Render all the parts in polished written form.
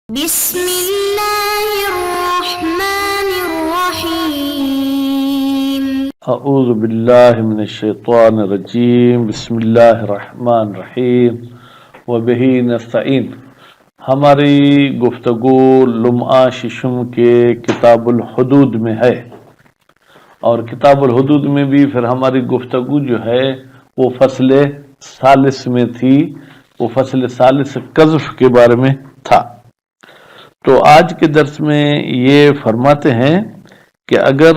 بسم اللہ الرحمن الرحیم اعوذ باللہ من الشیطان الرجیم بسم اللہ الرحمن الرحیم وبہ نستعین۔ ہماری گفتگو لمعہ ششم کے کتاب الحدود میں ہے، اور کتاب الحدود میں بھی پھر ہماری گفتگو جو ہے وہ فصل ثالث میں تھی، وہ فصل ثالث قذف کے بارے میں تھا۔ تو آج کے درس میں یہ فرماتے ہیں کہ اگر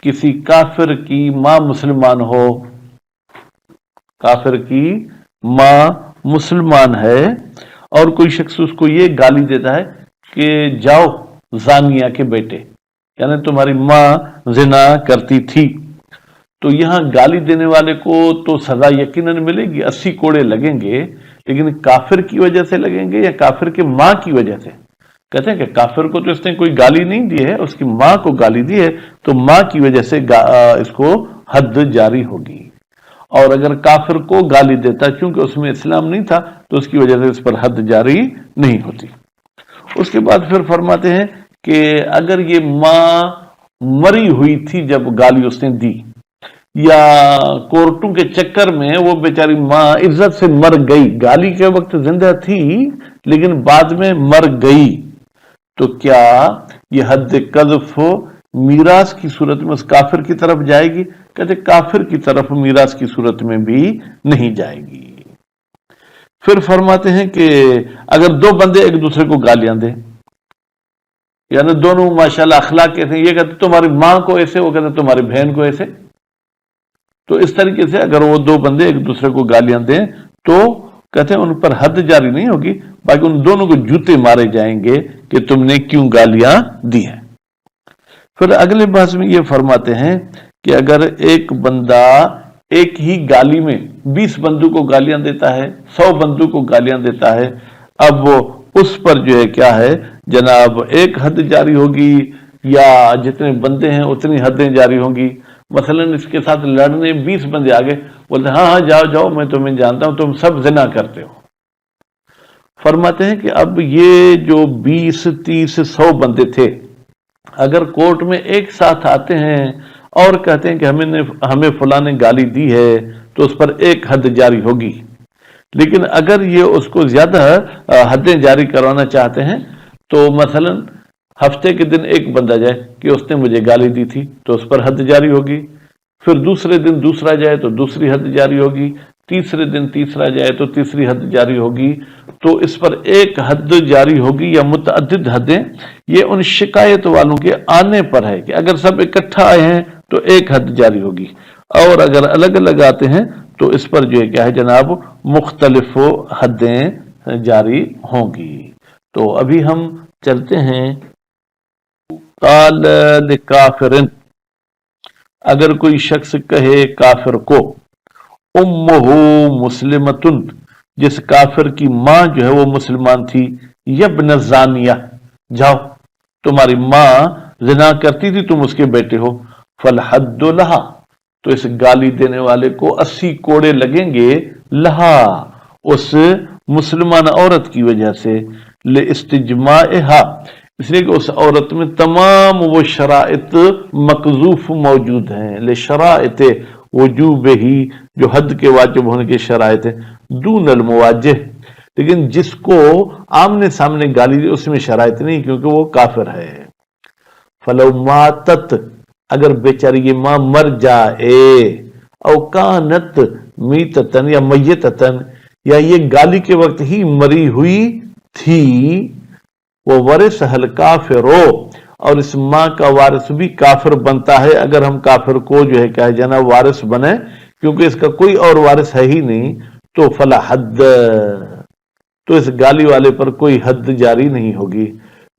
کسی کافر کی ماں مسلمان ہو، کافر کی ماں مسلمان ہے اور کوئی شخص اس کو یہ گالی دیتا ہے کہ جاؤ زانیہ کے بیٹے، یعنی تمہاری ماں زنا کرتی تھی، تو یہاں گالی دینے والے کو تو سزا یقیناً ملے گی، 80 کوڑے لگیں گے، لیکن کافر کی وجہ سے لگیں گے یا کافر کے ماں کی وجہ سے؟ کہتے ہیں کہ کافر کو تو اس نے کوئی گالی نہیں دی ہے، اس کی ماں کو گالی دی ہے، تو ماں کی وجہ سے اس کو حد جاری ہوگی۔ اور اگر کافر کو گالی دیتا چونکہ اس میں اسلام نہیں تھا تو اس کی وجہ سے اس پر حد جاری نہیں ہوتی۔ اس کے بعد پھر فرماتے ہیں کہ اگر یہ ماں مری ہوئی تھی جب گالی اس نے دی، یا کورٹوں کے چکر میں وہ بیچاری ماں عزت سے مر گئی، گالی کے وقت زندہ تھی لیکن بعد میں مر گئی، تو کیا یہ حد قذف میراث کی صورت میں اس کافر کی طرف جائے گی؟ کہتے کافر کی طرف میراث کی صورت میں بھی نہیں جائے گی۔ پھر فرماتے ہیں کہ اگر دو بندے ایک دوسرے کو گالیاں دیں، یعنی دونوں ماشاءاللہ اخلاق کیسے، یہ کہتے تمہاری ماں کو ایسے، وہ کہتے تمہاری بہن کو ایسے، تو اس طریقے سے اگر وہ دو بندے ایک دوسرے کو گالیاں دیں تو کہتے ہیں ان پر حد جاری نہیں ہوگی، باقی ان دونوں کو جوتے مارے جائیں گے کہ تم نے کیوں گالیاں دی ہیں۔ پھر اگلے بحث میں یہ فرماتے ہیں کہ اگر ایک بندہ ایک ہی گالی میں 20 بندوں کو گالیاں دیتا ہے، 100 بندوں کو گالیاں دیتا ہے، اب وہ اس پر جو ہے کیا ہے جناب ایک حد جاری ہوگی یا جتنے بندے ہیں اتنی حدیں جاری ہوں گی؟ مثلا اس کے ساتھ لڑنے 20 بندے آگے بولتے ہیں ہاں جاؤ جاؤ میں تمہیں جانتا ہوں تم سب زنا کرتے ہو۔ فرماتے ہیں کہ اب یہ جو 20 30 100 بندے تھے اگر کورٹ میں ایک ساتھ آتے ہیں اور کہتے ہیں کہ ہمیں فلاں نے گالی دی ہے تو اس پر ایک حد جاری ہوگی، لیکن اگر یہ اس کو زیادہ حدیں جاری کروانا چاہتے ہیں تو مثلا ہفتے کے دن ایک بندہ جائے کہ اس نے مجھے گالی دی تھی تو اس پر حد جاری ہوگی، پھر دوسرے دن دوسرا جائے تو دوسری حد جاری ہوگی، تیسرے دن تیسرا جائے تو تیسری حد جاری ہوگی، تو اس پر ایک حد جاری ہوگی یا متعدد حدیں؟ یہ ان شکایت والوں کے آنے پر ہے کہ اگر سب اکٹھا آئے ہیں تو ایک حد جاری ہوگی، اور اگر الگ الگ آتے ہیں تو اس پر جو ہے کیا ہے جناب مختلف حدیں جاری ہوں گی۔ تو ابھی ہم چلتے ہیں قال لکافر، اگر کوئی شخص کہے کافر کو امہ مسلمتن، جس کافر کی ماں جو ہے وہ مسلمان تھی، یبن زانیہ، جاؤ تمہاری ماں زنا کرتی تھی تم اس کے بیٹے ہو، فالحد لہا، تو اس گالی دینے والے کو 80 کوڑے لگیں گے، لہا اس مسلمان عورت کی وجہ سے، لاستجماعہا، اس لیے کہ اس عورت میں تمام وہ شرائط مقذوف موجود ہیں، لشرائط وجوب ہی، جو حد کے واجب ہونے کے شرائط ہیں، دون المواجہ، لیکن جس کو آمنے سامنے گالی دی اس میں شرائط نہیں کیونکہ وہ کافر ہے۔ فلو ماتت، اگر بیچاری یہ ماں مر جائے، او کانت میتتن، یا میتتن، یا یہ گالی کے وقت ہی مری ہوئی تھی، وہ ورثہ الکافرو، اور اس ماں کا وارث بھی کافر بنتا ہے اگر ہم کافر کو جو ہے کیا ہے جناب وارث بنے، کیونکہ اس کا کوئی اور وارث ہے ہی نہیں، تو فلا حد، تو اس گالی والے پر کوئی حد جاری نہیں ہوگی،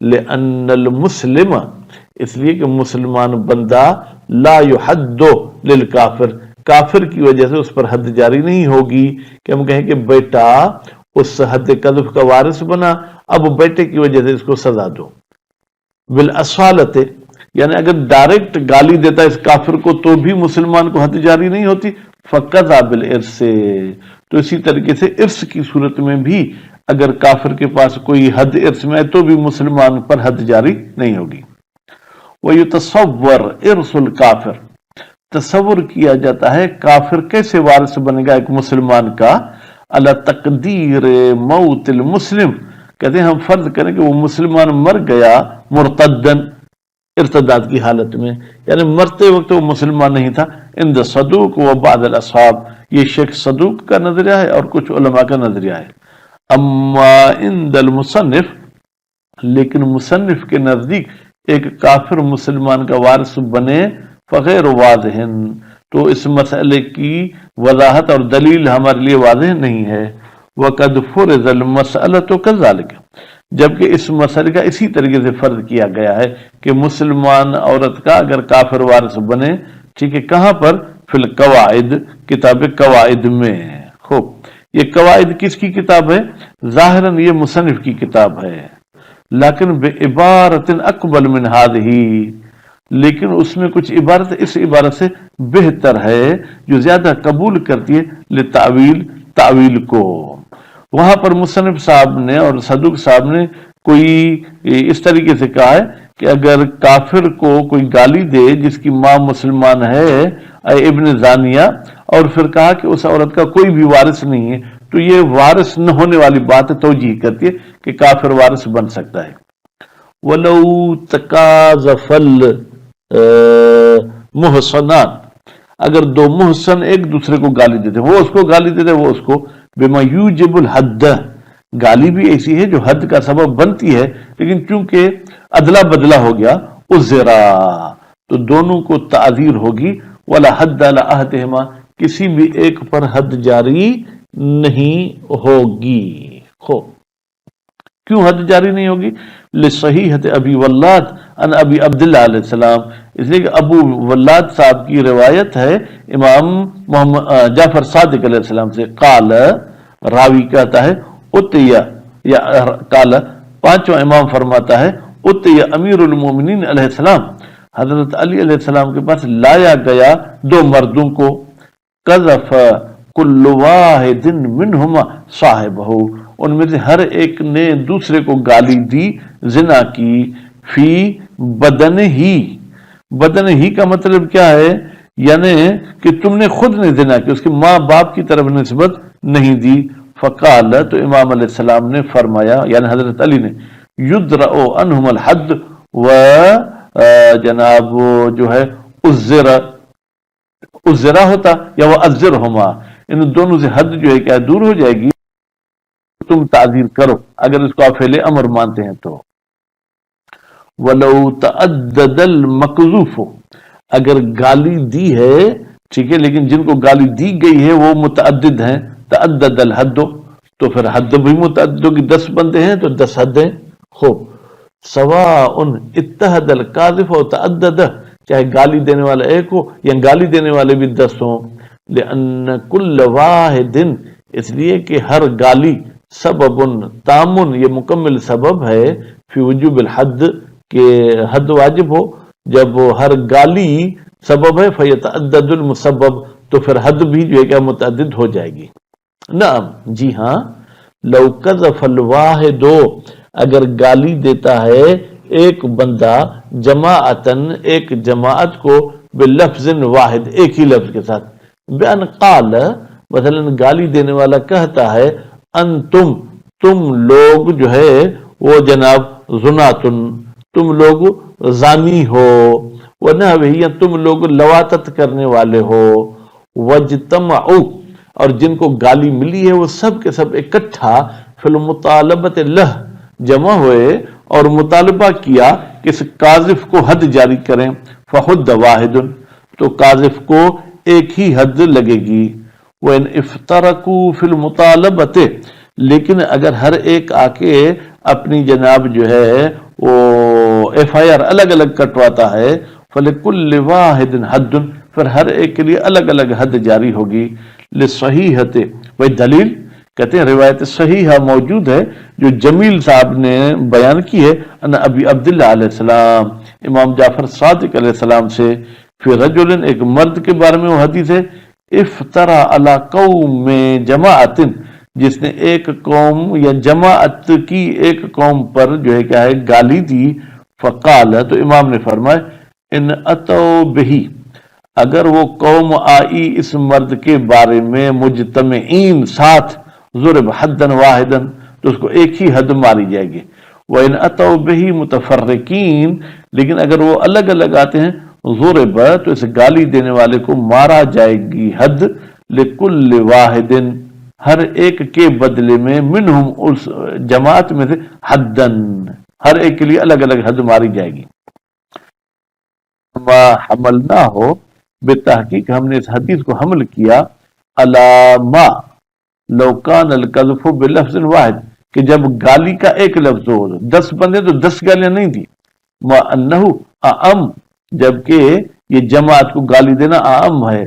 لأن المسلم، اس لیے کہ مسلمان بندہ لا یحد للکافر، کافر کی وجہ سے اس پر حد جاری نہیں ہوگی کہ ہم کہیں کہ بیٹا اس حد قذف کا وارث بنا، اب بیٹے کی وجہ سے اس کو سزا دو۔ بالاصالت، یعنی اگر ڈائریکٹ گالی دیتا اس کافر کو تو بھی مسلمان کو حد جاری نہیں ہوتی، فقضا بالارث، تو اسی طریقے سے ارث کی صورت میں بھی اگر کافر کے پاس کوئی حد ارث میں ہے تو بھی مسلمان پر حد جاری نہیں ہوگی۔ وَيُتَصَوَّرْ إِرْثُ الْكَافِرِ، تصور کیا جاتا ہے کافر کیسے وارث بنے گا ایک مسلمان کا، علی تقدیر موت المسلم، کہتے ہیں ہم فرض کریں کہ وہ مسلمان مر گیا مرتدن، ارتداد کی حالت میں، یعنی مرتے وقت وہ مسلمان نہیں تھا۔ عند صدوق و بعض الاصحاب، یہ شیخ صدوق کا نظریہ ہے اور کچھ علماء کا نظریہ ہے۔ اما عند المصنف، لیکن مصنف کے نزدیک ایک کافر مسلمان کا وارث بنے فغیر واضح، تو اس مسئلے کی وضاحت اور دلیل ہمارے لیے واضح نہیں ہے۔ وقد فرض المسألة كذلك، جبکہ اس مسئلے کا اسی طریقے سے فرض کیا گیا ہے کہ مسلمان عورت کا اگر کافر وارث بنے، ٹھیک ہے، کہاں پر؟ فی القواعد، کتاب قواعد میں۔ خوب، یہ قواعد کس کی کتاب ہے؟ ظاہراً یہ مصنف کی کتاب ہے، لیکن بعبارت اقبل من هذه، لیکن اس میں کچھ عبارت اس عبارت سے بہتر ہے جو زیادہ قبول کرتی ہے لتعویل، تعویل کو۔ وہاں پر مصنف صاحب نے اور صدوق صاحب نے کوئی اس طریقے سے کہا ہے کہ اگر کافر کو کوئی گالی دے جس کی ماں مسلمان ہے، ابن زانیہ، اور پھر کہا کہ اس عورت کا کوئی بھی وارث نہیں ہے، تو یہ وارث نہ ہونے والی بات توجیہ کرتی ہے کہ کافر وارث بن سکتا ہے۔ وَلَوْ تَقَاذَفَ الْمُحْصَنَاتِ، اگر دو محسن ایک دوسرے کو گالی دیتے، وہ اس کو گالی دیتے، وہ اس کو، بِمَا يُوجِبُ الْحَدَّ، گالی بھی ایسی ہے جو حد کا سبب بنتی ہے، لیکن چونکہ ادلا بدلا ہو گیا، عُذِرَا، تو دونوں کو تعذیر ہوگی، وَلَا حَدَّ عَلَىٰ أَحَدِهِمَا، کسی بھی ایک پر حد جاری نہیں ہوگی۔ کیوں حد جاری نہیں ہوگی؟ لصحیحۃ ابی ولاد ان ابی عبداللہ علیہ السلام، اس لیے کہ ابو ولاد صاحب کی روایت ہے امام محمد جعفر صادق علیہ السلام سے، قال، راوی کہتا ہے، اتیا، یا قال، پانچواں امام فرماتا ہے، اتیا امیر المومنین علیہ السلام، حضرت علی علیہ السلام کے پاس لایا گیا دو مردوں کو، قذف کل واحد منہما صاحبہ، ان میں سے ہر ایک نے دوسرے کو گالی دی، زنا کی، فی بدن ہی، بدن ہی کا مطلب کیا ہے؟ یعنی کہ تم نے خود نے زنا کی، اس کے ماں باپ کی طرف نسبت نہیں دی۔ فقال، تو امام علیہ السلام نے فرمایا، یعنی حضرت علی نے، یدرأ عنہم الحد، و جناب جو ہے عذرا ہوتا یا وہ عذرہما، ان دونوں سے حد جو ہے کیا دور ہو جائے گی، تم تعذیر کرو اگر اس کو آپ فعل امر مانتے ہیں تو۔ وَلَوْ تَعَدَّدَ الْمَقْذُوفُ، اگر گالی دی ہے، ٹھیک ہے، لیکن جن کو گالی دی گئی ہے وہ متعدد ہیں، تعدد الحد، تو پھر حد بھی متعدد ہوگی، 10 بندے ہیں تو 10 حدیں۔ خوب، سواء اتحد القاذف و تعدد، چاہے گالی دینے والا ایک ہو یا گالی دینے والے بھی 10 ہوں، لأن كل واحد، اس لیے کہ ہر گالی سبب تامن، یہ مکمل سبب ہے، فی وجوب الحد، کہ حد واجب ہو، جب ہر گالی سبب ہے، فیتعدد المسبب، تو پھر حد بھی جو ہے کہ متعدد ہو جائے گی۔ نعم، جی ہاں، لو قذف الواحد، اگر گالی دیتا ہے ایک بندہ، جماعتن، ایک جماعت کو، بلفظ واحد، ایک ہی لفظ کے ساتھ، بیان قال، مثلا گالی دینے والا کہتا ہے، انتم، تم لوگ جو ہے وہ جناب زناتن، تم لوگ زانی ہو، ونحوہ، تم لوگ لواطت کرنے والے ہو، وجتمعوا، اور جن کو گالی ملی ہے وہ سب کے سب اکٹھا، فی المطالبۃ لہ، جمع ہوئے اور مطالبہ کیا کہ اس قاذف کو حد جاری کریں، فحد واحد، تو قاذف کو ایک ہی حد لگے گی۔ وَإِنْ اِفْتَرَقُوا فِي الْمُطَالَبَةِ، لیکن اگر ہر ایک آ کے اپنی جناب جو ہے وہ FIR الگ الگ کٹواتا ہے، فَلِكُلِّ وَاحِدٍ حَدٌّ، پھر ہر ایک کے لیے الگ الگ حد جاری ہوگی۔ لِصَحِیحَةِ، وہی دلیل کہتے ہیں روایت صحیحہ موجود ہے جو جمیل صاحب نے بیان کی ہے، ان ابی عبداللہ علیہ السلام، امام جعفر صادق علیہ السلام سے، فی رجل، ایک مرد کے بارے میں وہ حدیث ہے، افطرا علی قوم جماعت، جس نے ایک قوم یا جماعت کی ایک قوم پر جو ہے کیا ہے گالی دی، فقال، تو امام نے فرمایا ان اتو بہی، اگر وہ قوم آئی اس مرد کے بارے میں مجتمعین ساتھ، ضرب حدن واحدن، تو اس کو ایک ہی حد ماری جائے گی، وَإِنْ أَتَوْا بِهِ مُتَفَرِّقِينَ، لیکن اگر وہ الگ الگ آتے ہیں، ضرب، تو اس گالی دینے والے کو مارا جائے گی حد، لِكُلِّ وَاحِدٍ، ہر ایک کے بدلے میں، منہم، اس جماعت میں سے، حدن، ہر ایک کے لیے الگ الگ حد ماری جائے گی۔ ما حملنا ہو، بتحقیق ہم نے اس حدیث کو حمل کیا، علامہ لو کان القذف بلفظ واحد، کہ جب گالی کا ایک لفظ ہو، 10 بندے تو 10 گالیاں نہیں تھی، ما انہ اعم، جبکہ یہ جماعت کو گالی دینا اعم ہے،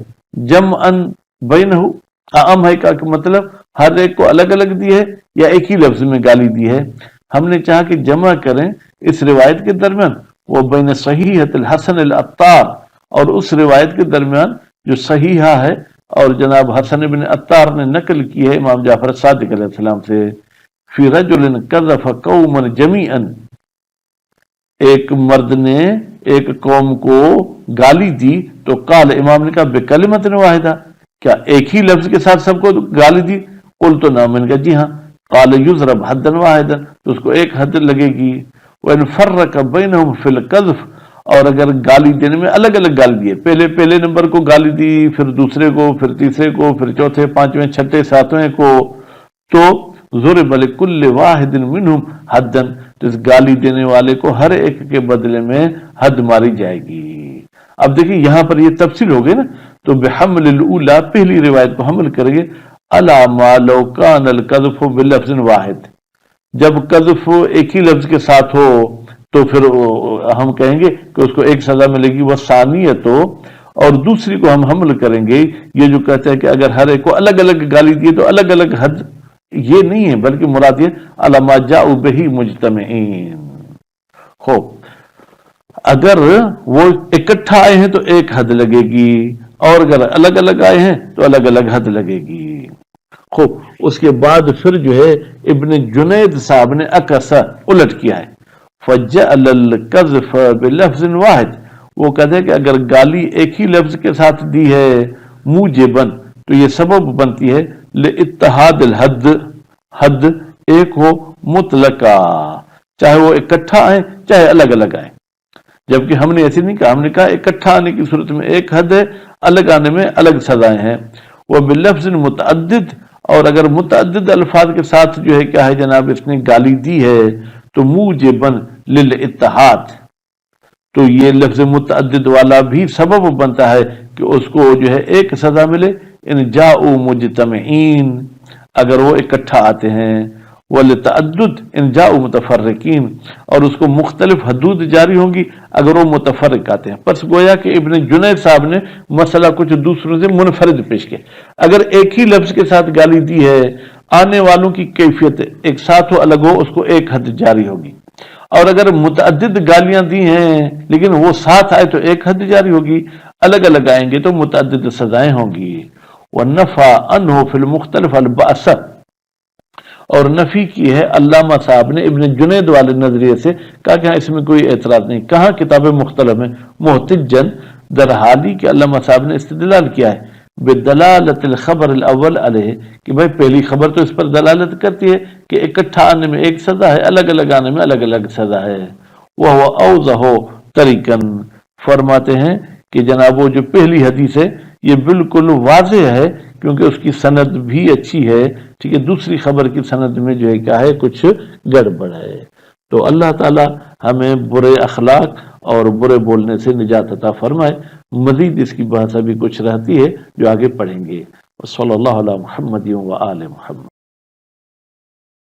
جمعن بینہ، اعم ہے کا مطلب ہر ایک کو الگ الگ دی ہے یا ایک ہی لفظ میں گالی دی ہے۔ ہم نے چاہا کہ جمع کریں اس روایت کے درمیان، وہ بین صحیحۃ الحسن العطار، اور اس روایت کے درمیان جو صحیحہ ہے اور جناب حسن بن عطار نے نقل کی ہے امام جعفر صادق علیہ السلام سے، فی رجل قذف قوما جمیعا، ایک مرد نے ایک قوم کو گالی دی، تو قال، امام نے کہا بکلمۃ واحدہ، کیا ایک ہی لفظ کے ساتھ سب کو گالی دی؟ قلت نعم، میں نے کہا جی ہاں، قال یضرب حدا واحدا، تو اس کو ایک حد لگے گی، وَإِنْ فَرَّقَ بَيْنَهُمْ فِي الْقَذْفِ، اور اگر گالی دینے میں الگ الگ گالی دیے، پہلے نمبر کو گالی دی، پھر دوسرے کو، پھر تیسرے کو، پھر چوتھے، پانچویں، چھٹے، ساتویں کو، تو ضرب لِكُلِّ وَاحِدٍ مِّنْهُمْ حَدًّا، تو اس گالی دینے والے کو ہر ایک کے بدلے میں حد ماری جائے گی۔ اب دیکھیں یہاں پر یہ تفصیل ہو گئی نا، تو بحمل الاولی، پہلی روایت کو حمل کریں گے، علی ما لو کان القذف بلفظ واحد، جب قذف ایک ہی لفظ کے ساتھ ہو تو پھر ہم کہیں گے کہ اس کو ایک سزا ملے گی، وہ ثانیت ہو، اور دوسری کو ہم حمل کریں گے یہ جو کہتے ہیں کہ اگر ہر ایک کو الگ الگ گالی دیے تو الگ الگ حد، یہ نہیں ہے، بلکہ مراد یہ علی ما جاءوا بہ مجتمعین۔ خوب، اگر وہ اکٹھا آئے ہیں تو ایک حد لگے گی، اور اگر الگ الگ آئے ہیں تو الگ الگ حد لگے گی۔ خوب، اس کے بعد پھر جو ہے ابن جنید صاحب نے عکس الٹ کیا ہے، فجعل القذف بلفظ واحد، وہ کہتے ہیں کہ اگر گالی ایک ہی لفظ کے ساتھ دی ہے، موجبن، تو یہ سبب بنتی ہے لاتحاد الحد، حد ایک ہو، مطلقہ، چاہے وہ اکٹھا آئے چاہے الگ الگ آئے، جبکہ ہم نے ایسے نہیں کہا، ہم نے کہا اکٹھا آنے کی صورت میں ایک حد ہے، الگ آنے میں الگ سزائیں ہیں، وہ بلفظ متعدد، اور اگر متعدد الفاظ کے ساتھ جو ہے کیا ہے جناب اس نے گالی دی ہے، تو موجبن للاتحاد، تو یہ لفظ متعدد والا بھی سبب بنتا ہے کہ اس کو جو ہے ایک سزا ملے، ان جاؤ مجتمعین، اگر وہ اکٹھا آتے ہیں، ولتعدد ان جاؤ متفرقین، اور اس کو مختلف حدود جاری ہوں گی اگر وہ متفرق آتے ہیں۔ پس گویا کہ ابن جنید صاحب نے مسئلہ کچھ دوسروں سے منفرد پیش کیا، اگر ایک ہی لفظ کے ساتھ گالی دی ہے، آنے والوں کی کیفیت ایک ساتھ ہو الگ ہو، اس کو ایک حد جاری ہوگی، اور اگر متعدد گالیاں دی ہیں لیکن وہ ساتھ آئے تو ایک حد جاری ہوگی، الگ الگ آئیں گے تو متعدد سزائیں ہوں گی۔ وَنَفَى عَنْهُ فِي الْمُخْتَلِفِ الْبَأْسَ، اور نفی کی ہے علامہ صاحب نے ابن جنید والے نظریے سے، کہا کہ اس میں کوئی اعتراض نہیں، کہاں کتاب مختلف میں، محتجن، در حالی کہ علامہ صاحب نے استدلال کیا ہے بدلالت الخبر الاول علیہ، کہ بھائی پہلی خبر تو اس پر دلالت کرتی ہے کہ اکٹھا آنے میں ایک سزا ہے، الگ الگ آنے میں الگ الگ سزا ہے، وہ اوضح طریقاً، فرماتے ہیں کہ جناب وہ جو پہلی حدیث ہے یہ بالکل واضح ہے، کیونکہ اس کی سند بھی اچھی ہے، ٹھیک ہے، دوسری خبر کی سند میں جو ہے کیا ہے کچھ گڑبڑ ہے۔ تو اللہ تعالی ہمیں برے اخلاق اور برے بولنے سے نجات عطا فرمائے۔ مزید اس کی بحث ابھی کچھ رہتی ہے جو آگے پڑھیں گے۔ صلی اللہ علیہ محمد و آل محمد۔